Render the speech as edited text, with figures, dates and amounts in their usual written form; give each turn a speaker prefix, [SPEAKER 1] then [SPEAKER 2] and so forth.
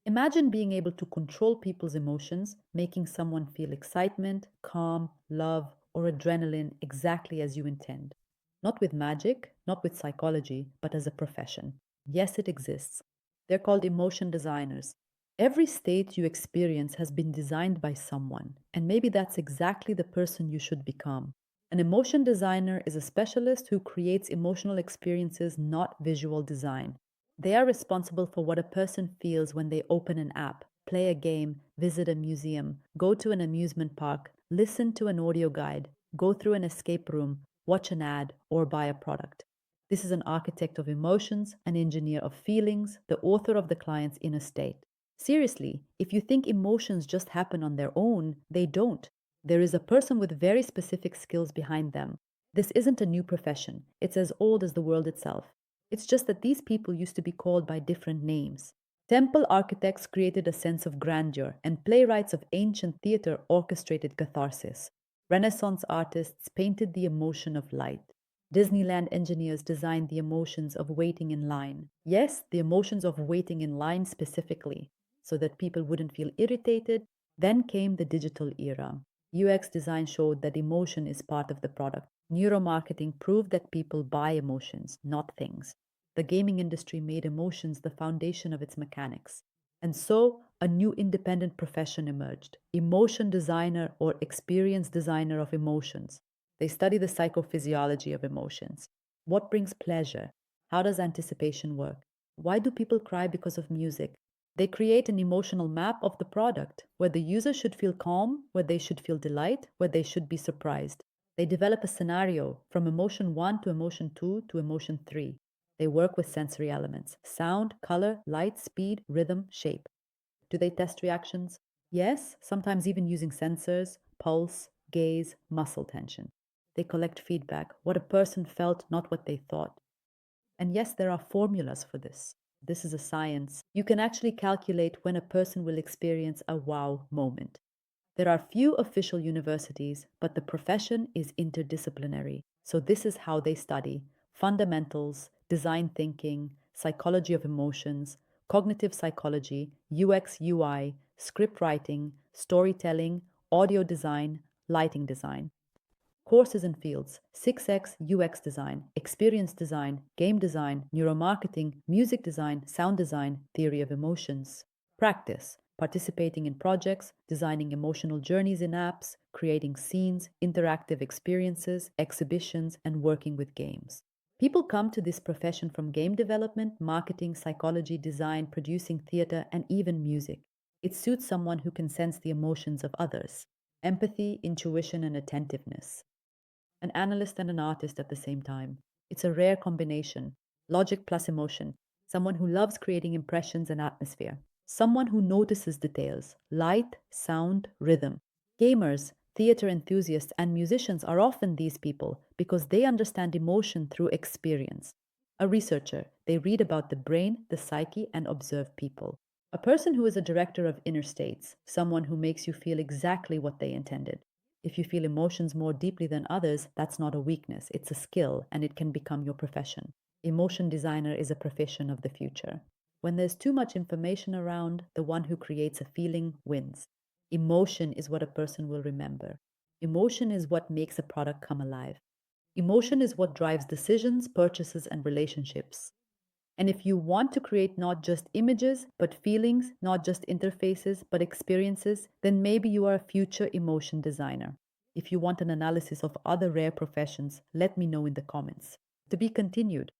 [SPEAKER 1] Imagine being able to control people's emotions, making someone feel excitement, calm, love, or adrenaline exactly as you intend. Not with magic, not with psychology, but as a profession. Yes, it exists. They're called emotion designers. Every state you experience has been designed by someone, and maybe that's exactly the person you should become. An emotion designer is a specialist who creates emotional experiences, not visual design. They are responsible for what a person feels when they open an app, play a game, visit a museum, go to an amusement park, listen to an audio guide, go through an escape room, watch an ad, or buy a product. This is an architect of emotions, an engineer of feelings, the author of the client's inner state. Seriously, if you think emotions just happen on their own, they don't. There is a person with very specific skills behind them. This isn't a new profession, it's as old as the world itself. It's just that these people used to be called by different names. Temple architects created a sense of grandeur, and playwrights of ancient theater orchestrated catharsis. Renaissance artists painted the emotion of light. Disneyland engineers designed the emotions of waiting in line. Yes, the emotions of waiting in line specifically, so that people wouldn't feel irritated. Then came the digital era. UX design showed that emotion is part of the product. Neuromarketing proved that people buy emotions, not things. The gaming industry made emotions the foundation of its mechanics. And so, a new independent profession emerged: emotion designer or experience designer of emotions. They study the psychophysiology of emotions. What brings pleasure? How does anticipation work? Why do people cry because of music? They create an emotional map of the product where the user should feel calm, where they should feel delight, where they should be surprised. They develop a scenario from emotion 1 to emotion 2 to emotion 3. They work with sensory elements: sound, color, light, speed, rhythm, shape. Do they test reactions? Yes, sometimes even using sensors, pulse, gaze, muscle tension. They collect feedback, what a person felt, not what they thought. And yes, there are formulas for this. This is a science. You can actually calculate when a person will experience a wow moment. There are few official universities, but the profession is interdisciplinary. So, this is how they study fundamentals, design thinking, psychology of emotions, cognitive psychology, UX, UI, script writing, storytelling, audio design, lighting design. Courses and fields: 6x UX design, experience design, game design, neuromarketing, music design, sound design, theory of emotions. Practice: participating in projects, designing emotional journeys in apps, creating scenes, interactive experiences, exhibitions, and working with games. People come to this profession from game development, marketing, psychology, design, producing theater, and even music. It suits someone who can sense the emotions of others: empathy, intuition, and attentiveness. An analyst and an artist at the same time. It's a rare combination: logic plus emotion, someone who loves creating impressions and atmosphere, someone who notices details: light, sound, rhythm. Gamers, theater enthusiasts, and musicians are often these people because they understand emotion through experience. A researcher, they read about the brain, the psyche, and observe people. A person who is a director of inner states, someone who makes you feel exactly what they intended. If you feel emotions more deeply than others, that's not a weakness, it's a skill, and it can become your profession. Emotion designer is a profession of the future. When there's too much information around, the one who creates a feeling wins. Emotion is what a person will remember. Emotion is what makes a product come alive. Emotion is what drives decisions, purchases, and relationships. And if you want to create not just images, but feelings, not just interfaces, but experiences, then maybe you are a future emotion designer. If you want an analysis of other rare professions, let me know in the comments. To be continued.